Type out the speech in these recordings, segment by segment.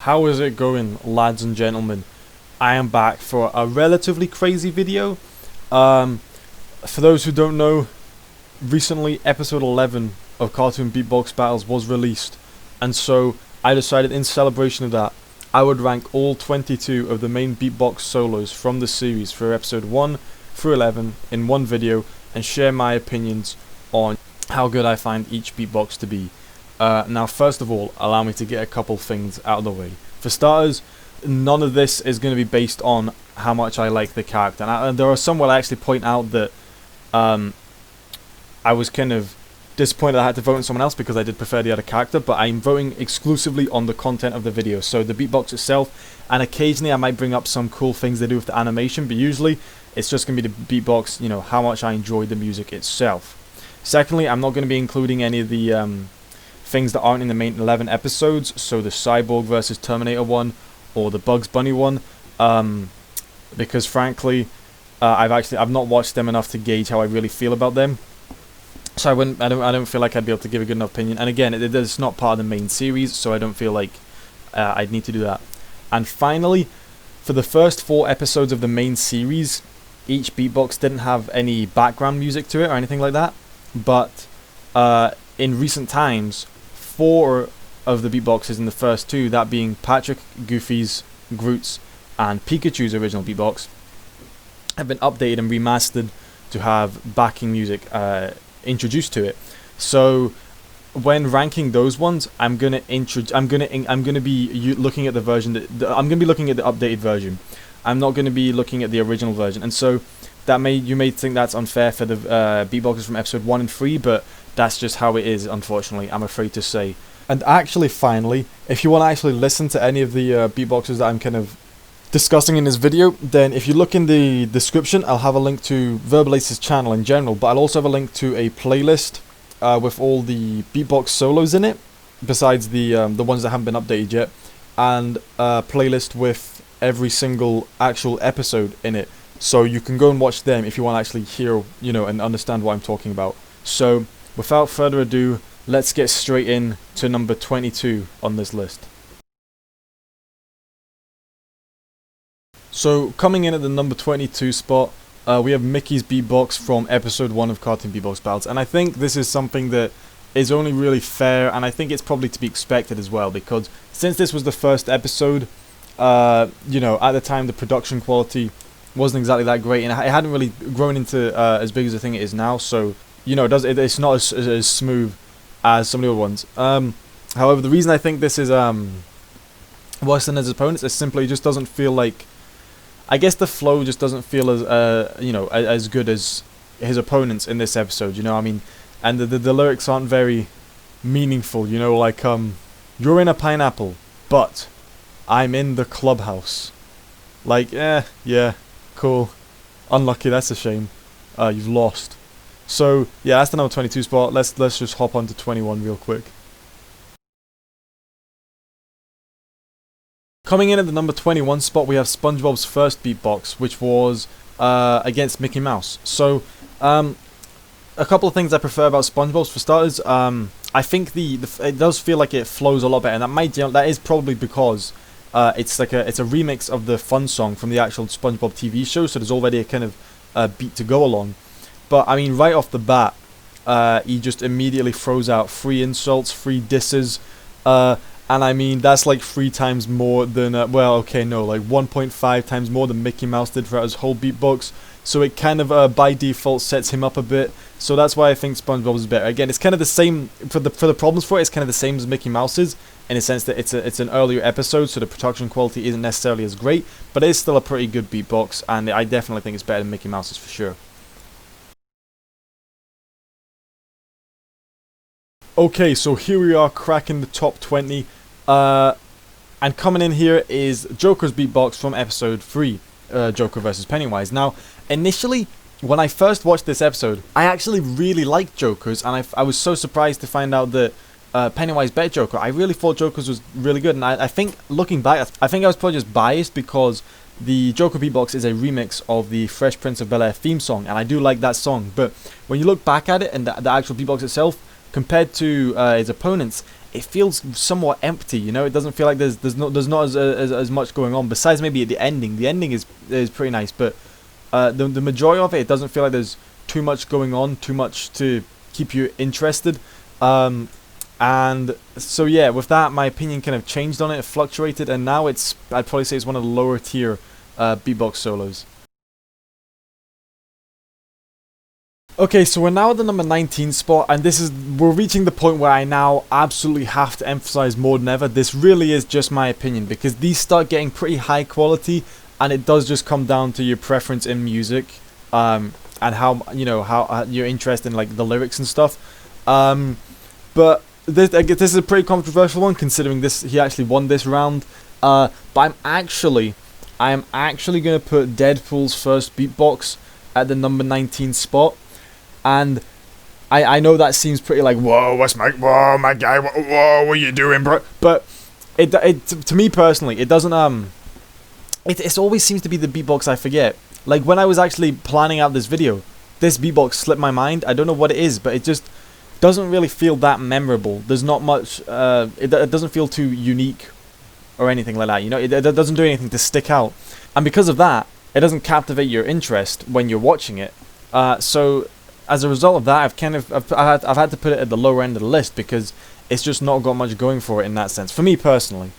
How is it going, lads and gentlemen? I am back for a relatively crazy video. For those who don't know, recently episode 11 of Cartoon Beatbox Battles was released, and so I decided in celebration of that, I would rank all 22 of the main beatbox solos from the series for episode 1 through 11 in one video and share my opinions on how good I find each beatbox to be. Now, first of all, allow me to get a couple things out of the way. For starters, none of this is going to be based on how much I like the character. And there are some where I actually point out that I was kind of disappointed I had to vote on someone else because I did prefer the other character, but I'm voting exclusively on the content of the video, so the beatbox itself, and occasionally I might bring up some cool things they do with the animation, but usually it's just going to be the beatbox, you know, how much I enjoy the music itself. Secondly, I'm not going to be including any of the things that aren't in the main 11 episodes, so the Cyborg versus Terminator one or the Bugs Bunny one, because frankly, I've not watched them enough to gauge how I really feel about them. So I don't feel like I'd be able to give a good enough opinion. And again, it's not part of the main series, so I don't feel like I'd need to do that. And finally, for the first 4 episodes of the main series, each beatbox didn't have any background music to it or anything like that. But in recent times, 4 of the beatboxes in the first 2, that being Patrick, Goofy's, Groot's, and Pikachu's original beatbox, have been updated and remastered to have backing music introduced to it. So when ranking those ones, I'm gonna be looking at the version I'm gonna be looking at the updated version. I'm not gonna be looking at the original version, and so you may think that's unfair for the beatboxes from episode 1 and 3, but that's just how it is, unfortunately, I'm afraid to say. And actually, finally, if you want to actually listen to any of the beatboxes that I'm kind of discussing in this video, then if you look in the description, I'll have a link to Verbalase's channel in general, but I'll also have a link to a playlist with all the beatbox solos in it, besides the ones that haven't been updated yet, and a playlist with every single actual episode in it, so you can go and watch them if you want to actually hear, you know, and understand what I'm talking about. So without further ado, let's get straight in to number 22 on this list. So, coming in at the number 22 spot, we have Mickey's beatbox from episode 1 of Cartoon Beatbox Battles, and I think this is something that is only really fair, and I think it's probably to be expected as well, because since this was the first episode, you know, at the time the production quality wasn't exactly that great, and it hadn't really grown into as big as the thing it is now, so, you know, it's not as smooth as some of the other ones. However, the reason I think this is worse than his opponents is simply just doesn't feel like, I guess the flow just doesn't feel as you know, as good as his opponents in this episode, you know what I mean? And the lyrics aren't very meaningful, you know, like you're in a pineapple, but I'm in the clubhouse. Like, yeah, cool. Unlucky, that's a shame. You've lost. So yeah, that's the number 22 spot. Let's just hop on to 21 real quick. Coming in at the number 21 spot, we have SpongeBob's first beatbox, which was against Mickey Mouse. So, a couple of things I prefer about SpongeBob's. For starters, I think it does feel like it flows a lot better, and that is probably because it's a remix of the fun song from the actual SpongeBob TV show, so there's already a kind of beat to go along. But I mean, right off the bat, he just immediately throws out 3 insults, 3 disses, and I mean, that's like 3 times more than, well, okay, no, like 1.5 times more than Mickey Mouse did throughout his whole beatbox. So it kind of, by default, sets him up a bit. So that's why I think SpongeBob is better. Again, it's kind of the same, for the problems for it, it's kind of the same as Mickey Mouse's, in a sense that it's an earlier episode, so the production quality isn't necessarily as great, but it is still a pretty good beatbox, and I definitely think it's better than Mickey Mouse's for sure. Okay, so here we are cracking the top 20. And coming in here is Joker's beatbox from episode 3, Joker vs. Pennywise. Now, initially, when I first watched this episode, I actually really liked Joker's, and I was so surprised to find out that Pennywise bet Joker. I really thought Joker's was really good, and I think, looking back, I think I was probably just biased because the Joker beatbox is a remix of the Fresh Prince of Bel-Air theme song, and I do like that song, but when you look back at it and the actual beatbox itself, compared to his opponents, it feels somewhat empty. You know, it doesn't feel like there's not as much going on. Besides maybe the ending. The ending is pretty nice, but the majority of it doesn't feel like there's too much going on, too much to keep you interested. And so yeah, with that, my opinion kind of changed on it. It fluctuated, and now I'd probably say it's one of the lower tier beatbox solos. Okay, so we're now at the number 19 spot, and we're reaching the point where I now absolutely have to emphasize more than ever. This really is just my opinion, because these start getting pretty high quality, and it does just come down to your preference in music, and how your interest in like the lyrics and stuff. But this is a pretty controversial one, considering he actually won this round. But I am actually gonna put Deadpool's first beatbox at the number 19 spot. And I know that seems pretty like, whoa, whoa, my guy, whoa, what are you doing, bro? But it to me personally, it doesn't it always seems to be the beatbox I forget. Like when I was actually planning out this video, this beatbox slipped my mind. I don't know what it is, but it just doesn't really feel that memorable. There's not much. It doesn't feel too unique or anything like that. You know, it doesn't do anything to stick out, and because of that, it doesn't captivate your interest when you're watching it. So as a result of that, I've had to put it at the lower end of the list, because it's just not got much going for it in that sense, for me personally.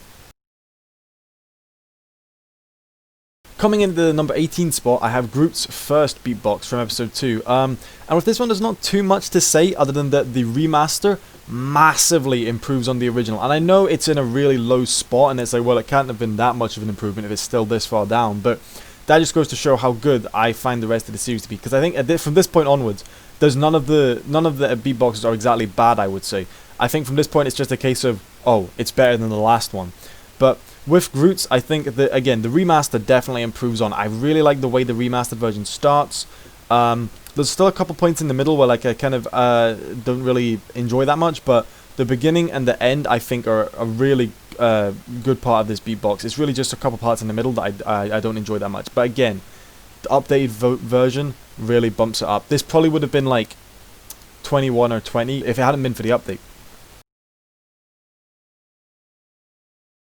Coming into the number 18 spot, I have Groot's first beatbox from episode 2. And with this one, there's not too much to say other than that the remaster massively improves on the original. And I know it's in a really low spot, and it's like, well, it can't have been that much of an improvement if it's still this far down, but that just goes to show how good I find the rest of the series to be. Because I think from this point onwards, there's none of the beatboxes are exactly bad, I would say. I think from this point it's just a case of, oh, it's better than the last one. But with Groot's, I think that again the remaster definitely improves on. I really like the way the remastered version starts. There's still a couple points in the middle where like I kind of don't really enjoy that much, but the beginning and the end I think are a really good part of this beatbox. It's really just a couple parts in the middle that I don't enjoy that much. But again, the updated version really bumps it up. This probably would have been like 21 or 20 if it hadn't been for the update.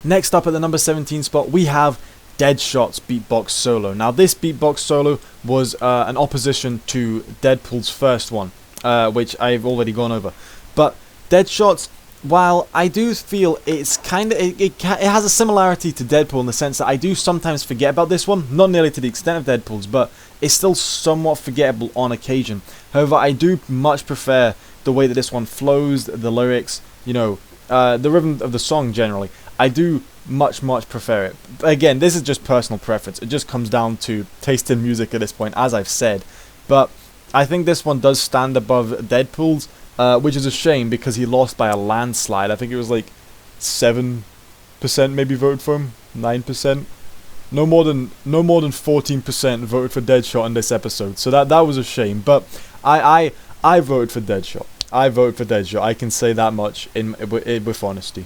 Next up at the number 17 spot, we have Deadshot's beatbox solo. Now this beatbox solo was an opposition to Deadpool's first one, which I've already gone over. But Deadshot's, while I do feel it's kind of it has a similarity to Deadpool in the sense that I do sometimes forget about this one, not nearly to the extent of Deadpool's, but it's still somewhat forgettable on occasion. However, I do much prefer the way that this one flows, the lyrics, you know, the rhythm of the song generally. I do much prefer it. But again, this is just personal preference. It just comes down to taste in music at this point, as I've said. But I think this one does stand above Deadpool's, which is a shame because he lost by a landslide. I think it was like 7% maybe voted for him, 9%. No more than 14% voted for Deadshot in this episode. So that was a shame. But I voted for Deadshot. I voted for Deadshot. I can say that much with honesty.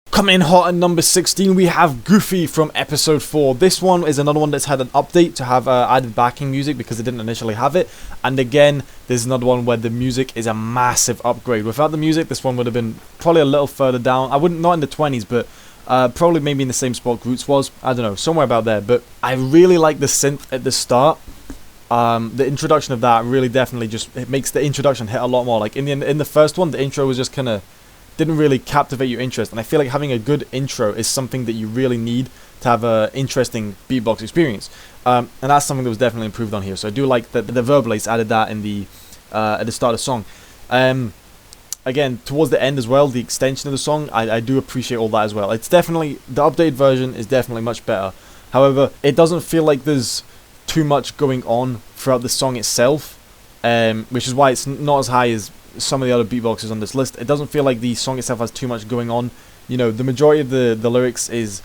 Coming in hot at number 16, we have Goofy from episode 4. This one is another one that's had an update to have added backing music because it didn't initially have it. And again, there's another one where the music is a massive upgrade. Without the music, this one would have been probably a little further down. I wouldn't, not in the 20s, but probably maybe in the same spot Groot's was. I don't know, somewhere about there. But I really like the synth at the start. The introduction of that really definitely it makes the introduction hit a lot more. Like in the first one, the intro was just kind of didn't really captivate your interest, and I feel like having a good intro is something that you really need to have an interesting beatbox experience, and that's something that was definitely improved on here. So I do like that the Verbalase added that in the at the start of the song. Again, towards the end as well, the extension of the song, I do appreciate all that as well. It's definitely, the updated version is definitely much better. However, it doesn't feel like there's too much going on throughout the song itself, which is why it's not as high as some of the other beatboxes on this list. It doesn't feel like the song itself has too much going on. You know, the majority of the lyrics is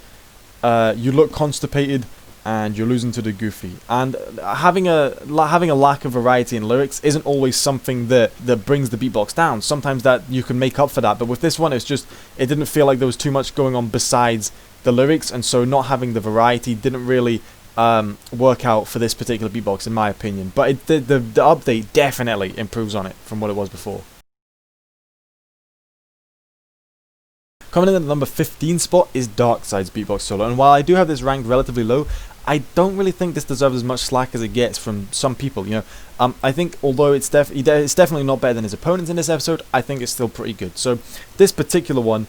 you look constipated and you're losing to the Goofy. And having a lack of variety in lyrics isn't always something that brings the beatbox down. Sometimes that you can make up for that. But with this one, it's just, it didn't feel like there was too much going on besides the lyrics, and so not having the variety didn't really work out for this particular beatbox, in my opinion. But the update definitely improves on it from what it was before. Coming in at the number 15 spot is Darkside's beatbox solo, and while I do have this ranked relatively low, I don't really think this deserves as much slack as it gets from some people. You know, I think although it's definitely not better than his opponents in this episode, I think it's still pretty good. So this particular one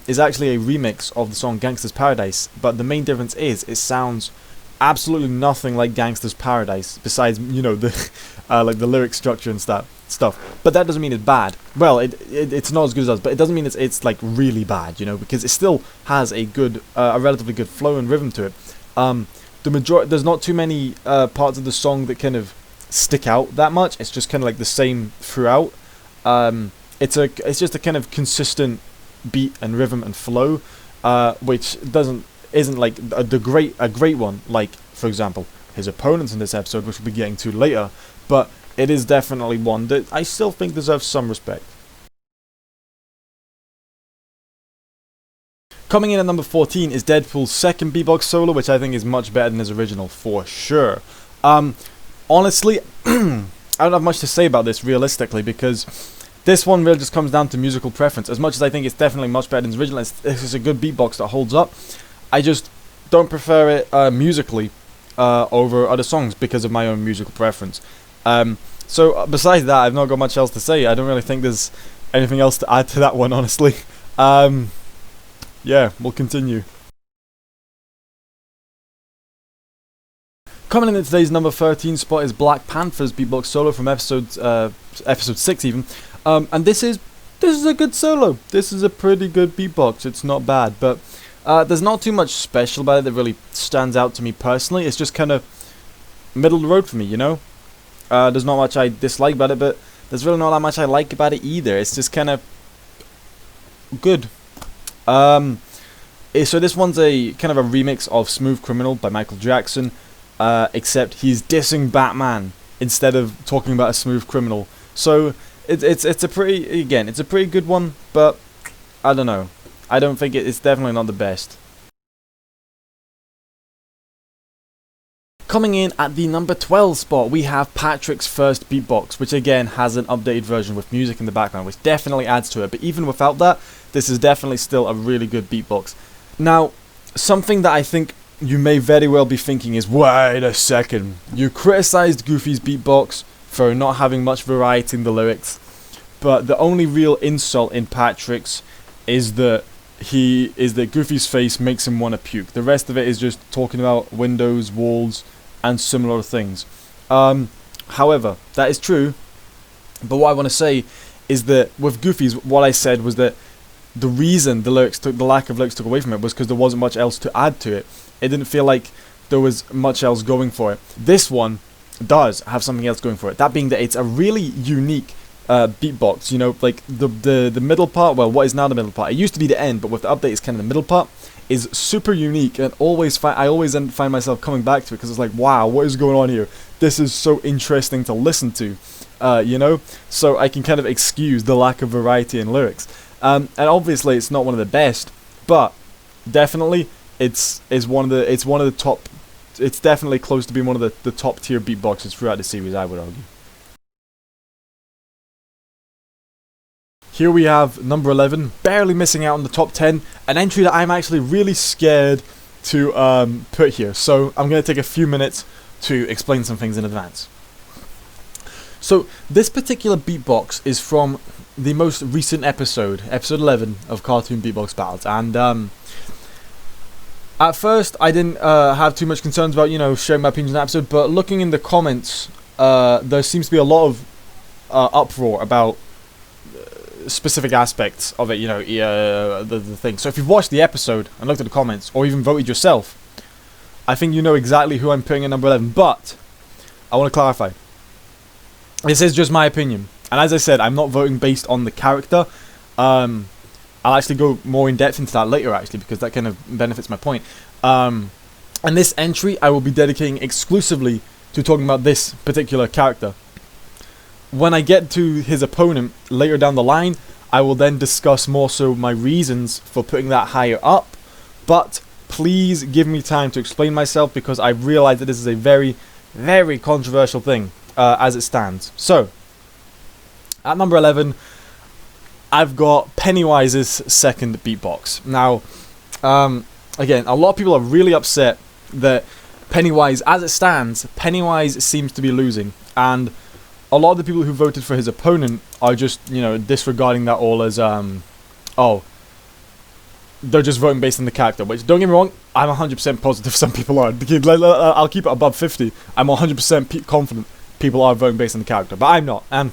is actually a remix of the song Gangsta's Paradise, but the main difference is it sounds absolutely nothing like Gangsta's Paradise, besides, you know, the like the lyric structure and stuff. But that doesn't mean it's bad. Well, it's not as good as us, but it doesn't mean it's like really bad, you know, because it still has a good, a relatively good flow and rhythm to it. There's not too many parts of the song that kind of stick out that much. It's just kind of like the same throughout. It's just a kind of consistent beat and rhythm and flow, which isn't like a great one, like for example his opponents in this episode, which we'll be getting to later, but it is definitely one that I still think deserves some respect. Coming in at number 14 is Deadpool's second beatbox solo, which I think is much better than his original for sure. Honestly, I don't have much to say about this realistically, because this one really just comes down to musical preference. As much as I think it's definitely much better than his original, it's a good beatbox that holds up. I just don't prefer it musically over other songs because of my own musical preference. So besides that, I've not got much else to say. I don't really think there's anything else to add to that one, honestly. Yeah, we'll continue. Coming in at today's number 13 spot is Black Panther's beatbox solo from episode 6 even. And this is a good solo. This is a pretty good beatbox. It's not bad, but there's not too much special about it that really stands out to me personally. It's just kind of middle of the road for me, you know? There's not much I dislike about it, but there's really not that much I like about it either. It's just kind of good. So this one's a kind of a remix of Smooth Criminal by Michael Jackson, except he's dissing Batman instead of talking about a smooth criminal. So it's a pretty good one, but I don't know. I don't think it's definitely not the best. Coming in at the number 12 spot, we have Patrick's first beatbox, which again has an updated version with music in the background, which definitely adds to it. But even without that, this is definitely still a really good beatbox. Now, something that I think you may very well be thinking is, wait a second, you criticized Goofy's beatbox for not having much variety in the lyrics, but the only real insult in Patrick's is that Goofy's face makes him want to puke. The rest of it is just talking about windows, walls, and similar things. However, that is true, but what I want to say is that with Goofy's, what I said was that the reason the lack of lyrics took away from it was because there wasn't much else to add to it. It didn't feel like there was much else going for it. This one does have something else going for it. That being that it's a really unique beatbox, you know, like the middle part, well, what is now the middle part? It used to be the end, but with the update, it's kind of the middle part, is super unique, and I always find myself coming back to it because it's like, wow, what is going on here? This is so interesting to listen to, you know, so I can kind of excuse the lack of variety in lyrics. And obviously it's not one of the best, but definitely it's one of the top. It's definitely close to being one of the top tier beatboxes throughout the series, I would argue. Here we have number 11, barely missing out on the top 10, an entry that I'm actually really scared to put here. So I'm going to take a few minutes to explain some things in advance. So this particular beatbox is from the most recent episode 11 of Cartoon Beatbox Battles, and at first I didn't have too much concerns about, you know, sharing my opinions on the episode, but looking in the comments, there seems to be a lot of uproar about specific aspects of it, you know, the thing. So if you've watched the episode and looked at the comments, or even voted yourself, I think you know exactly who I'm putting at number 11, but I want to clarify. This is just my opinion, and as I said, I'm not voting based on the character. I'll actually go more in depth into that later, actually, because that kind of benefits my point. And this entry I will be dedicating exclusively to talking about this particular character. When I get to his opponent later down the line, I will then discuss more so my reasons for putting that higher up. But please give me time to explain myself, because I realize that this is a very, very controversial thing as it stands. So, at number 11, I've got Pennywise's second beatbox. Now, again, a lot of people are really upset that Pennywise, as it stands, Pennywise seems to be losing, and a lot of the people who voted for his opponent are just, you know, disregarding that all as, oh, they're just voting based on the character, which, don't get me wrong, I'm 100% positive some people are. I'll keep it above 50. I'm 100% confident people are voting based on the character, but I'm not. And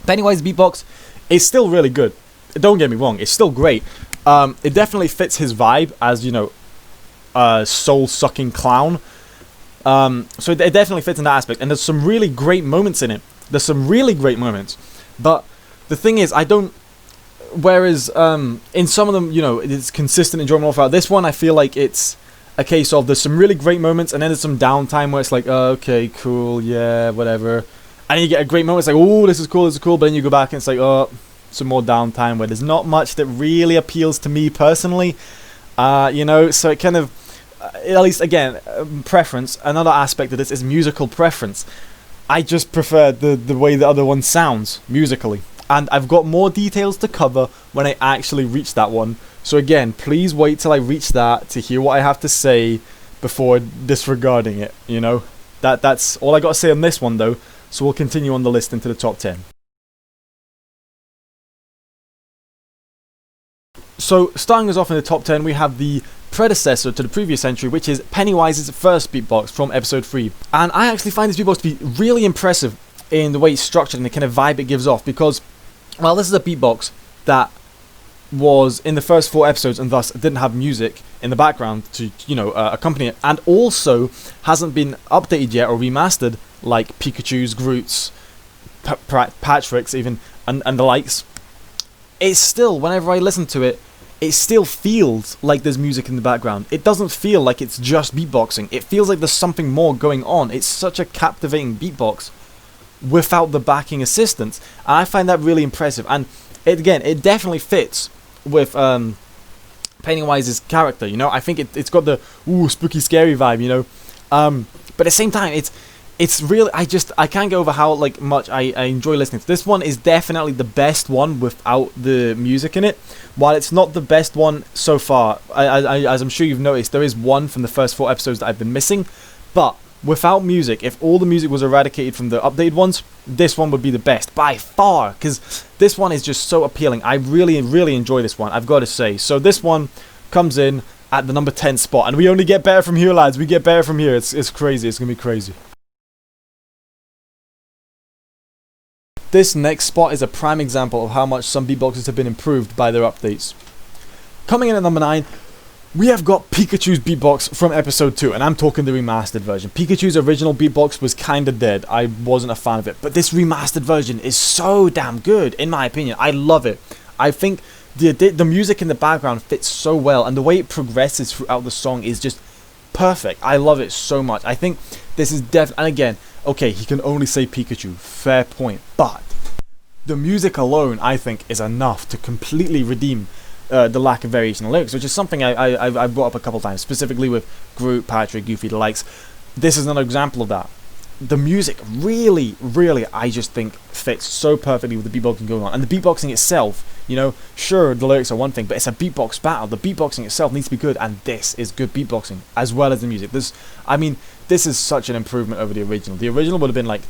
Pennywise beatbox is still really good. Don't get me wrong, it's still great. It definitely fits his vibe as, you know, a soul-sucking clown. So it definitely fits in that aspect, and there's some really great moments in it. There's some really great moments, but the thing is, I don't. Whereas in some of them, you know, it's consistent enjoyment all throughout. This one, I feel like it's a case of there's some really great moments, and then there's some downtime where it's like, okay, cool, yeah, whatever. And then you get a great moment, it's like, oh, this is cool, but then you go back and it's like, oh, some more downtime where there's not much that really appeals to me personally. You know, so it kind of, at least, again, preference. Another aspect of this is musical preference. I just prefer the way the other one sounds musically. And I've got more details to cover when I actually reach that one. So again, please wait till I reach that to hear what I have to say before disregarding it, you know? That's all I got to say on this one, though. So we'll continue on the list into the top 10. So, starting us off in the top 10, we have the predecessor to the previous entry, which is Pennywise's first beatbox from episode 3. And I actually find this beatbox to be really impressive in the way it's structured and the kind of vibe it gives off, because, well, this is a beatbox that was in the first 4 episodes and thus didn't have music in the background to, you know, accompany it, and also hasn't been updated yet or remastered like Pikachu's, Groot's, Patrick's even, and the likes. It's still, whenever I listen to it, it still feels like there's music in the background. It doesn't feel like it's just beatboxing. It feels like there's something more going on. It's such a captivating beatbox without the backing assistance, and I find that really impressive. And it definitely fits with Pennywise's character, you know. I think it's got the spooky scary vibe, you know, but at the same time it's really, I can't get over how like much I enjoy listening to this one. Is definitely the best one without the music in it. While it's not the best one so far, as I'm sure you've noticed, there is one from the first 4 episodes that I've been missing, but without music, if all the music was eradicated from the updated ones, this one would be the best by far, because this one is just so appealing. I really, really enjoy this one, I've got to say. So this one comes in at the number 10 spot, and we only get better from here, lads. We get better from here. It's crazy. It's gonna be crazy. This next spot is a prime example of how much some beatboxes have been improved by their updates. Coming in at number 9, we have got Pikachu's beatbox from episode 2, and I'm talking the remastered version. Pikachu's original beatbox was kinda dead. I wasn't a fan of it, but this remastered version is so damn good, in my opinion. I love it. I think the music in the background fits so well, and the way it progresses throughout the song is just perfect. I love it so much. I think this is and again, okay, he can only say Pikachu, fair point, but the music alone, I think, is enough to completely redeem the lack of variation in lyrics, which is something I brought up a couple times, specifically with Groot, Patrick, Goofy, the likes. This is another example of that. The music really, really, I just think, fits so perfectly with the beatboxing going on. And the beatboxing itself, you know, sure, the lyrics are one thing, but it's a beatbox battle. The beatboxing itself needs to be good, and this is good beatboxing, as well as the music. This is such an improvement over the original. The original would have been like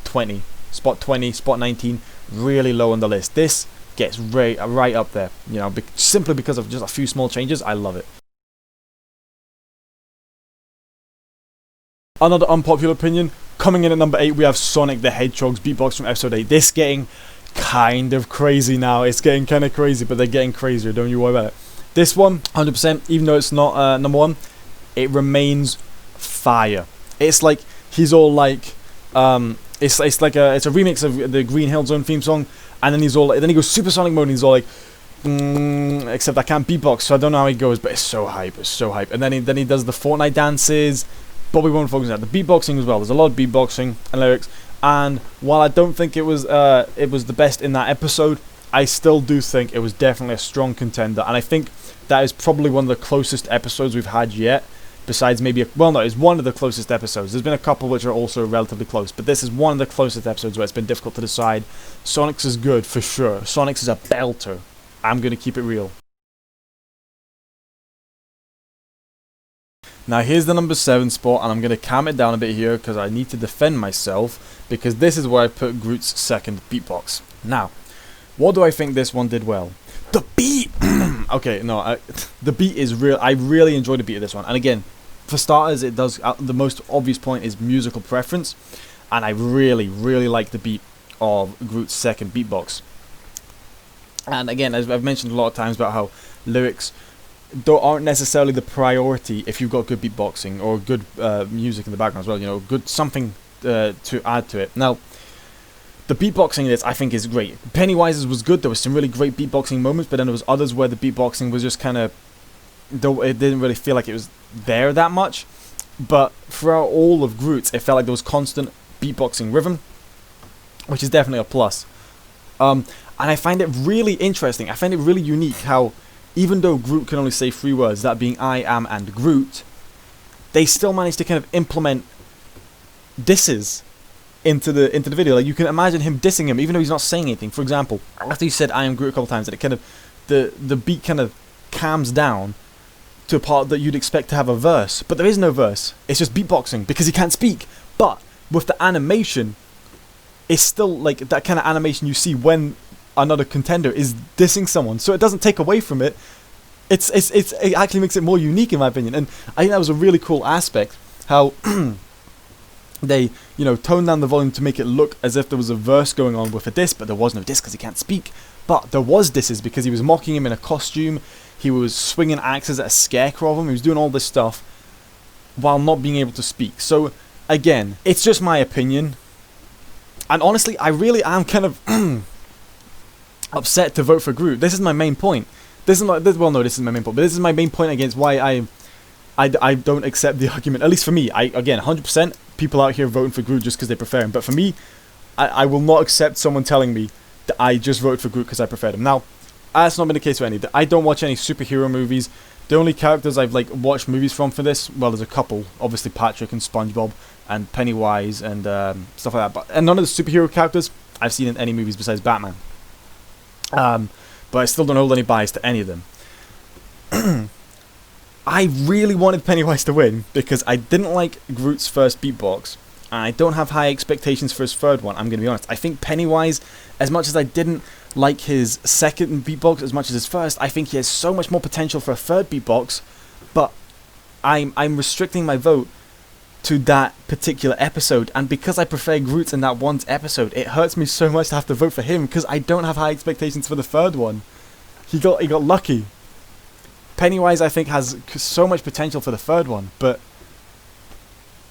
spot 20, spot 19, really low on the list. This gets right up there, you know, simply because of just a few small changes. I love it. Another unpopular opinion, coming in at number 8, we have Sonic the Hedgehog's beatbox from episode 8. This getting kind of crazy now. It's getting kind of crazy, but they're getting crazier, don't you worry about it. This one, 100%, even though it's not number 1, it remains fire. It's like, he's all like, it's a remix of the Green Hill Zone theme song, and then then he goes supersonic mode, and he's all like, except I can't beatbox, so I don't know how he goes, but it's so hype, and then he does the Fortnite dances, but we won't focus on that. The beatboxing as well, there's a lot of beatboxing and lyrics, and while I don't think it was the best in that episode, I still do think it was definitely a strong contender, and I think that is probably one of the closest episodes we've had yet. Besides maybe, well no, it's one of the closest episodes. There's been a couple which are also relatively close, but this is one of the closest episodes where it's been difficult to decide. Sonic's is good, for sure. Sonic's is a belter. I'm going to keep it real. Now here's the number 7 spot, and I'm going to calm it down a bit here because I need to defend myself, because this is where I put Groot's second beatbox. Now, what do I think this one did well? The beat! Okay, no, the beat is real. I really enjoyed the beat of this one, and again, for starters, it does, the most obvious point is musical preference, and I really, really like the beat of Groot's second beatbox. And again, as I've mentioned a lot of times about how lyrics aren't necessarily the priority if you've got good beatboxing or good music in the background as well, you know, good something to add to it. Now, the beatboxing in this, I think, is great. Pennywise's was good. There was some really great beatboxing moments, but then there was others where the beatboxing was just kind of, though it didn't really feel like it was there that much. But throughout all of Groot's, it felt like there was constant beatboxing rhythm, which is definitely a plus. And I find it really interesting. I find it really unique how, even though Groot can only say 3 words, that being I am and Groot, they still managed to kind of implement disses into the video. Like, you can imagine him dissing him even though he's not saying anything. For example, after he said I am Groot a couple times, and it kind of, the beat kind of calms down to a part that you'd expect to have a verse, but there is no verse. It's just beatboxing because he can't speak. But with the animation, it's still like that kind of animation you see when another contender is dissing someone, so it doesn't take away from it. It actually makes it more unique, in my opinion, and I think that was a really cool aspect, how they, you know, toned down the volume to make it look as if there was a verse going on with a diss, but there was no diss because he can't speak. But there was disses because he was mocking him in a costume, he was swinging axes at a scarecrow of him, he was doing all this stuff while not being able to speak. So again, it's just my opinion, and honestly, I really am kind of upset to vote for Groot. This is my main point. This is my, well, no, this is my main point, but this is my main point against why I don't accept the argument. At least for me, again, 100% people out here voting for Groot just because they prefer him. But for me, I will not accept someone telling me that I just voted for Groot because I preferred him. Now, that's not been the case for any. I don't watch any superhero movies. The only characters I've like watched movies from for this, well, there's a couple. Obviously, Patrick and SpongeBob and Pennywise and stuff like that. And none of the superhero characters I've seen in any movies besides Batman. But I still don't hold any bias to any of them. I really wanted Pennywise to win because I didn't like Groot's first beatbox, and I don't have high expectations for his third one, I'm going to be honest. I think Pennywise, as much as I didn't like his second beatbox as much as his first, I think he has so much more potential for a third beatbox, but I'm restricting my vote to that particular episode, and because I prefer Groot in that one episode, it hurts me so much to have to vote for him because I don't have high expectations for the third one. He got lucky. Pennywise, I think, has so much potential for the third one, but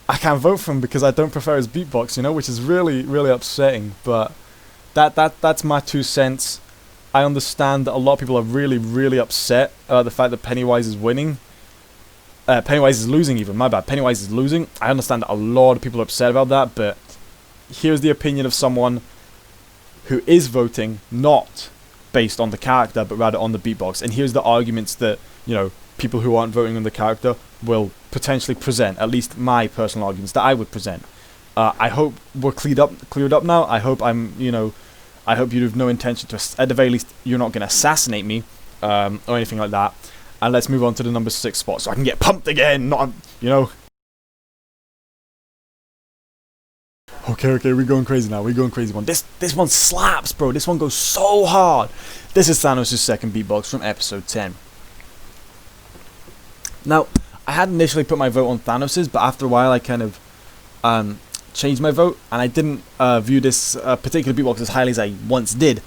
I can't vote for him because I don't prefer his beatbox, you know, which is really, really upsetting. But that's my 2 cents. I understand that a lot of people are really, really upset the fact that Pennywise is winning. Pennywise is losing even, my bad. Pennywise is losing. I understand that a lot of people are upset about that, but here's the opinion of someone who is voting not based on the character, but rather on the beatbox. And here's the arguments that, you know, people who aren't voting on the character will potentially present, at least my personal arguments that I would present. I hope we're cleared up now. I hope I hope you have no intention to, at the very least, you're not going to assassinate me, or anything like that. And let's move on to the number 6 spot so I can get pumped again, not, you know. Okay, we're going crazy now. We're going crazy one. This one slaps, bro. This one goes so hard. This is Thanos' second beatbox from episode 10. Now, I had initially put my vote on Thanos's, but after a while I kind of changed my vote, and I didn't view this particular beatbox as highly as I once did.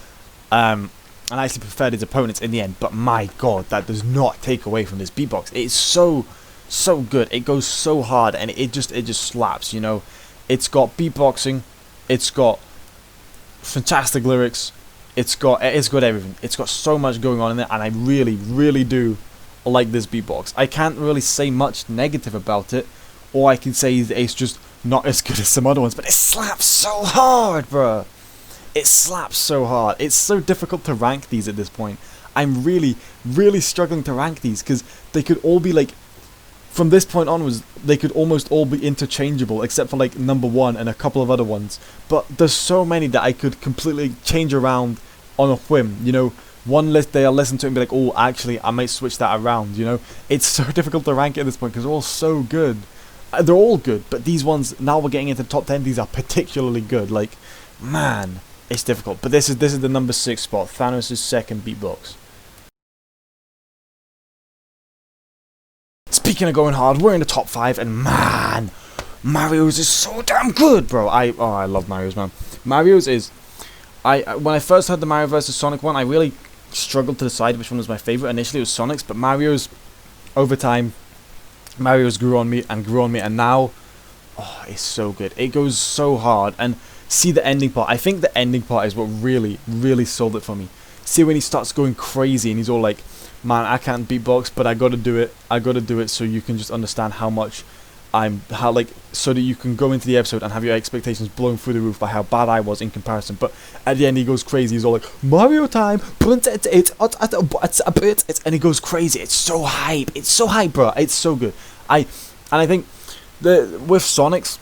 And I actually preferred his opponents in the end, but my god, that does not take away from this beatbox. It's so good. It goes so hard, and it just slaps, you know. It's got beatboxing, it's got fantastic lyrics, it's got everything. It's got so much going on in it, and I really, really do like this beatbox. I can't really say much negative about it. All I can say is that it's just not as good as some other ones, but it slaps so hard, bruh. It slaps so hard. It's so difficult to rank these at this point. I'm really, really struggling to rank these because they could all be like, from this point onwards, they could almost all be interchangeable except for like number 1 and a couple of other ones. But there's so many that I could completely change around on a whim, you know. One list day I'll listen to it and be like, oh, actually, I might switch that around, you know. It's so difficult to rank at this point because they're all so good. They're all good, but these ones, now we're getting into the top 10, these are particularly good. Like, man, it's difficult. But this is the number 6 spot, Thanos' second beatbox. Speaking of going hard, we're in the top 5, and man, Mario's is so damn good, bro. I love Mario's, man. Mario's is, when I first heard the Mario vs Sonic one, I really struggled to decide which one was my favorite. Initially, it was Sonic's, but Mario's, over time, Mario's grew on me, and now, oh, it's so good. It goes so hard, and see the ending part. I think the ending part is what really, really sold it for me. See when he starts going crazy, and he's all like, man, I can't beatbox, but I gotta do it. I gotta do it so you can just understand how much so that you can go into the episode and have your expectations blown through the roof by how bad I was in comparison. But at the end, he goes crazy. He's all like, Mario time, and he goes crazy. It's so hype. It's so hype, bro. It's so good. I think with Sonic's,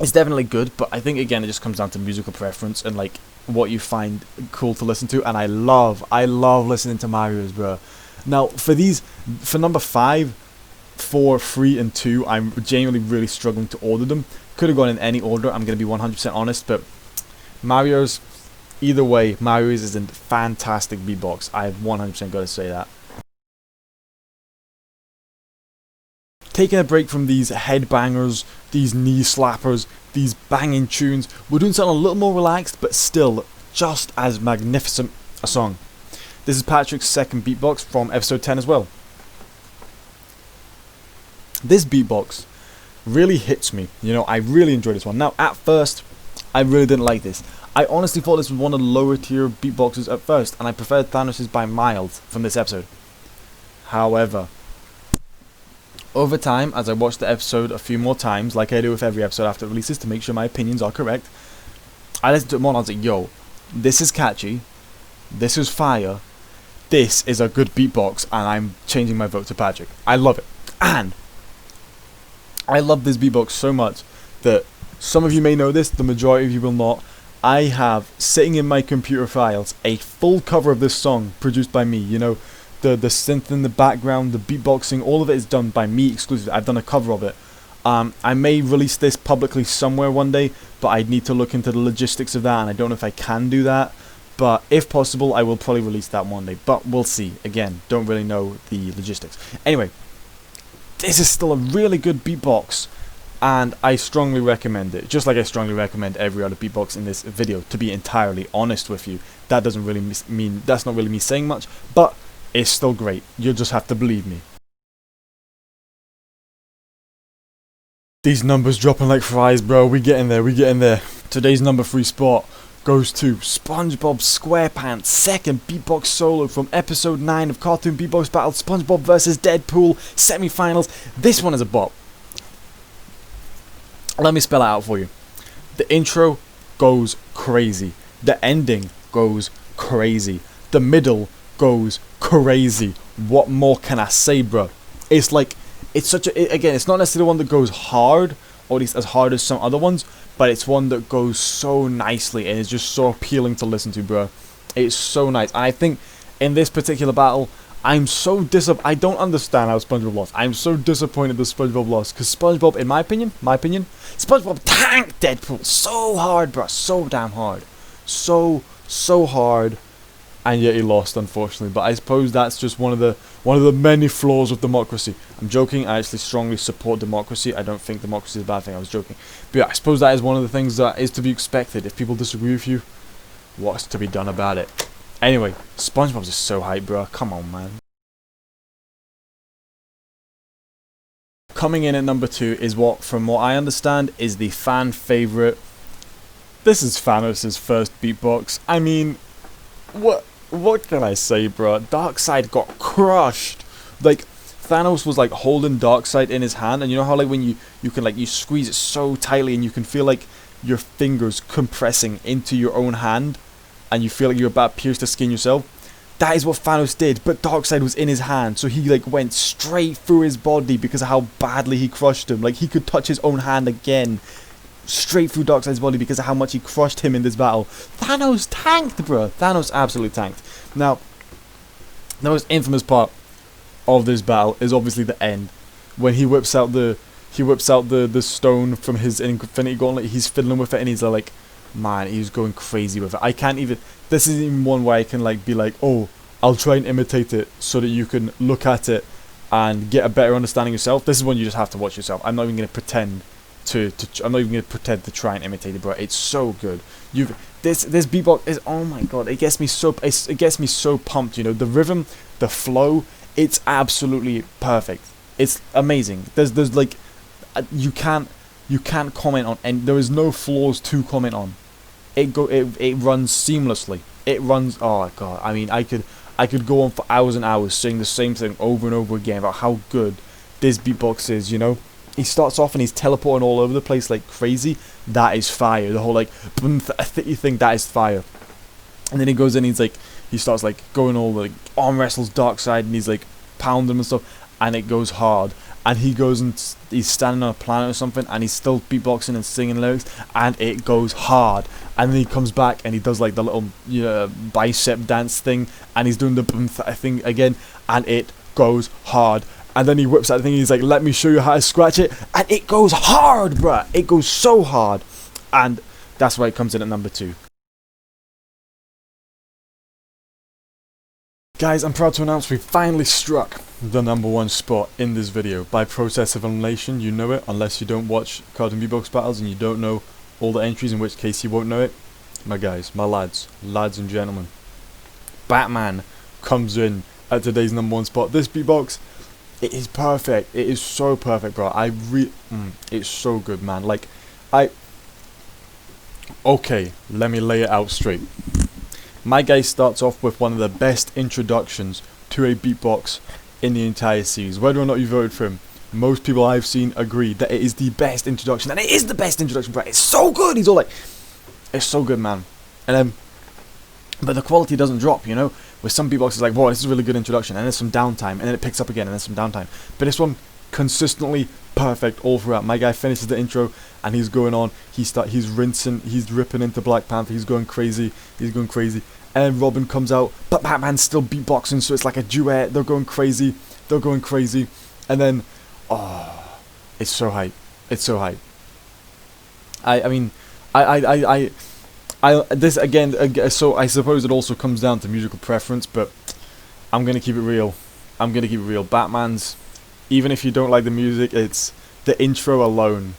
it's definitely good, but I think again it just comes down to musical preference and like what you find cool to listen to. And I love listening to Mario's, bro. Now for number 5, 4, 3, and 2, I'm genuinely really struggling to order them. Could have gone in any order, I'm gonna be 100% honest, but Mario's, either way, Mario's is a fantastic beatbox. I've 100% got to say that. Taking a break from these headbangers, these knee slappers, these banging tunes, we're doing something a little more relaxed, but still just as magnificent a song. This is Patrick's second beatbox from episode 10 as well. This beatbox really hits me, you know. I really enjoyed this one. Now, at first, I really didn't like this. I honestly thought this was one of the lower tier beatboxes at first, and I preferred Thanos' by miles from this episode. However, over time, as I watched the episode a few more times, like I do with every episode after it releases to make sure my opinions are correct, I listened to it more and I was like, yo, this is catchy, this is fire, this is a good beatbox, and I'm changing my vote to Patrick. I love it. And I love this beatbox so much that some of you may know this, the majority of you will not. I have, sitting in my computer files, a full cover of this song produced by me. You know, the synth in the background, the beatboxing, all of it is done by me exclusively. I've done a cover of it. I may release this publicly somewhere one day, but I need to look into the logistics of that, and I don't know if I can do that. But if possible, I will probably release that one day. But we'll see. Again, don't really know the logistics. Anyway, this is still a really good beatbox, and I strongly recommend it. Just like I strongly recommend every other beatbox in this video, to be entirely honest with you. That doesn't really mean, that's not really me saying much, but it's still great. You'll just have to believe me. These numbers dropping like fries, bro. We getting there. Today's number 3 spot goes to SpongeBob SquarePants' second beatbox solo from episode 9 of Cartoon Beatbox Battles, SpongeBob vs Deadpool semi-finals. This one is a bop. Let me spell it out for you. The intro goes crazy. The ending goes crazy. The middle goes crazy. What more can I say, bro? It's like, it's such a, again, it's not necessarily one that goes hard, or at least as hard as some other ones, but it's one that goes so nicely and is just so appealing to listen to, bro. It's so nice. And I think in this particular battle, I'm so I don't understand how SpongeBob lost. I'm so disappointed that SpongeBob lost, because SpongeBob, in my opinion, SpongeBob tanked Deadpool so hard, bro. So damn hard. So hard. And yet he lost, unfortunately. But I suppose that's just one of the many flaws of democracy. I'm joking. I actually strongly support democracy. I don't think democracy is a bad thing. I was joking. But yeah, I suppose that is one of the things that is to be expected. If people disagree with you, what's to be done about it? Anyway, SpongeBob's just so hype, bro. Come on, man. Coming in at number 2 is what, from what I understand, is the fan favorite. This is Thanos' first beatbox. I mean, what can I say, bro? Darkseid got crushed. Like, Thanos was like holding Darkseid in his hand, and you know how like when you can like you squeeze it so tightly and you can feel like your fingers compressing into your own hand, and you feel like you're about to pierce the skin yourself. That is what Thanos did, but Darkseid was in his hand, so he like went straight through his body because of how badly he crushed him. Like, he could touch his own hand again, straight through Darkseid's body because of how much he crushed him in this battle. Thanos tanked, bro. Thanos absolutely tanked. Now, the most infamous part of this battle is obviously the end, when he whips out the stone from his Infinity Gauntlet. He's fiddling with it, and he's like, man, he's going crazy with it. I can't even. This isn't even one where I can like be like, oh, I'll try and imitate it so that you can look at it and get a better understanding yourself. This is one you just have to watch yourself. I'm not even gonna pretend I'm not even gonna pretend to try and imitate it, bro. It's so good. This beatbox is, oh my god, it gets me so pumped. You know, the rhythm, the flow, it's absolutely perfect. It's amazing. There's like, you can't comment on, and there is no flaws to comment on. It runs seamlessly. It runs, oh god, I mean, I could go on for hours and hours saying the same thing over and over again about how good this beatbox is, you know. He starts off and he's teleporting all over the place like crazy. That is fire. The whole like thing, that is fire. And then he goes in, he starts like going all like arm wrestles Darkseid, and he's like pounding him and stuff, and it goes hard. And he goes and he's standing on a planet or something, and he's still beatboxing and singing lyrics, and it goes hard. And then he comes back and he does like the little bicep dance thing, and he's doing the thing again, and it goes hard. And then he whips that thing and he's like, let me show you how to scratch it, and it goes hard, bruh. It goes so hard, and that's why it comes in at number 2. Guys, I'm proud to announce we finally struck the number 1 spot in this video by process of elimination. You know it, unless you don't watch Cartoon Beatbox Battles and you don't know all the entries, in which case you won't know it. My guys, my lads and gentlemen, Batman comes in at today's number 1 spot. This beatbox, it is perfect. It is so perfect, bro. It's so good, man. Like, okay, let me lay it out straight. My guy starts off with one of the best introductions to a beatbox in the entire series. Whether or not you voted for him, most people I've seen agree that it is the best introduction, and it is the best introduction, bro. It's so good. He's all like, it's so good, man. And but the quality doesn't drop, you know. With some beatboxes, like, whoa, this is a really good introduction, and there's some downtime, and then it picks up again, and there's some downtime. But this one, consistently perfect all throughout. My guy finishes the intro, and he's going on. He's rinsing, he's ripping into Black Panther. He's going crazy. And then Robin comes out, but Batman's still beatboxing, so it's like a duet. They're going crazy. And then, oh, it's so hype. It's so hype. This again, so I suppose it also comes down to musical preference, but I'm gonna keep it real. Batman's, even if you don't like the music, it's the intro alone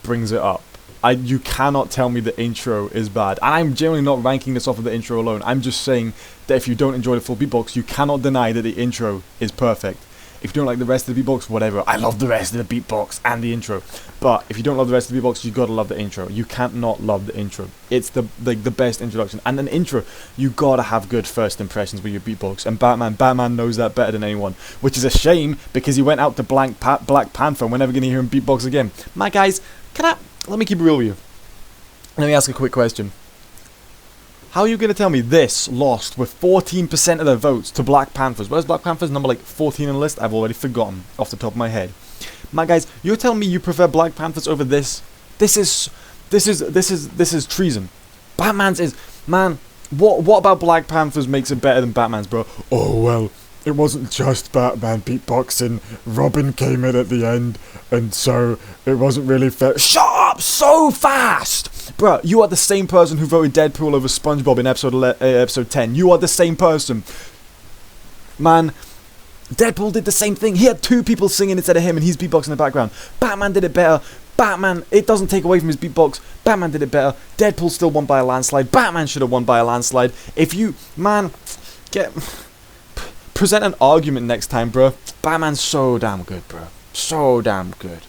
brings it up. You cannot tell me the intro is bad, and I'm generally not ranking this off of the intro alone. I'm just saying that if you don't enjoy the full beatbox, you cannot deny that the intro is perfect. If you don't like the rest of the beatbox, whatever. I love the rest of the beatbox and the intro. But if you don't love the rest of the beatbox, you gotta love the intro. You can't not love the intro. It's the best introduction. And an intro, you gotta have good first impressions with your beatbox. And Batman knows that better than anyone. Which is a shame, because he went out to Black Panther, and we're never gonna hear him beatbox again. My guys, let me keep it real with you. Let me ask a quick question. How are you going to tell me this lost with 14% of the votes to Black Panthers? Where's Black Panthers? Number like 14 on the list? I've already forgotten off the top of my head. My guys, you're telling me you prefer Black Panthers over this? This is treason. Batman's is, man, what about Black Panthers makes it better than Batman's, bro? Oh well, it wasn't just Batman beatboxing. Robin came in at the end, and so it wasn't really fair. Shut up so fast! Bruh, you are the same person who voted Deadpool over SpongeBob in episode 10. You are the same person. Man, Deadpool did the same thing. He had 2 people singing instead of him, and he's beatboxing in the background. Batman did it better. Batman, it doesn't take away from his beatbox. Batman did it better. Deadpool still won by a landslide. Batman should have won by a landslide. If you, man, present an argument next time, bro. Batman's so damn good, bro. So damn good.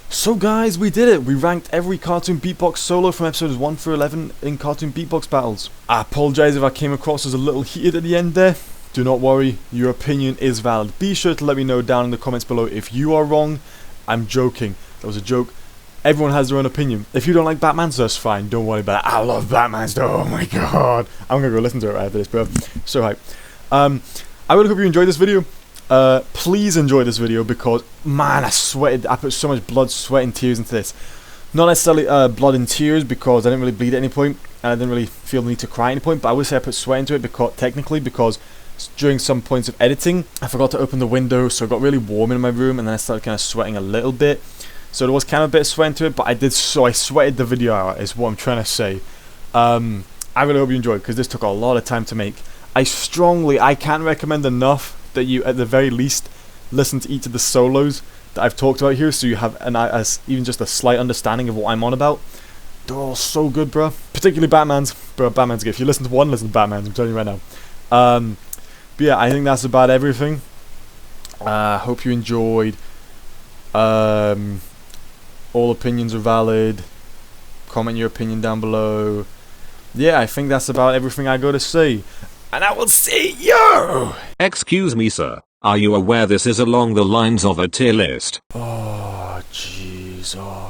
So guys, we did it. We ranked every cartoon beatbox solo from episodes 1 through 11 in Cartoon Beatbox Battles. I apologise if I came across as a little heated at the end there. Do not worry, your opinion is valid. Be sure to let me know down in the comments below if you are wrong. I'm joking. That was a joke. Everyone has their own opinion. If you don't like Batman's, that's fine. Don't worry about it. I love Batman's though. Oh my god. I'm gonna go listen to it right after this, bro. So hype. I really hope you enjoyed this video. Please enjoy this video because, man, I sweated. I put so much blood, sweat, and tears into this. Not necessarily blood and tears because I didn't really bleed at any point, and I didn't really feel the need to cry at any point, but I would say I put sweat into it because, technically, because during some points of editing, I forgot to open the window, so it got really warm in my room, and then I started kind of sweating a little bit. So there was kind of a bit of sweat into it, but I sweated the video out, is what I'm trying to say. I really hope you enjoyed, because this took a lot of time to make. I can't recommend enough that you, at the very least, listen to each of the solos that I've talked about here, so you have even just a slight understanding of what I'm on about. They're all so good, bro. Particularly Batman's. Bro, Batman's good. If you listen to one, listen to Batman's. I'm telling you right now. But yeah, I think that's about everything. Hope you enjoyed. All opinions are valid. Comment your opinion down below. Yeah, I think that's about everything I got to say. And I will see you! Excuse me, sir. Are you aware this is along the lines of a tier list? Oh, jeez. Oh.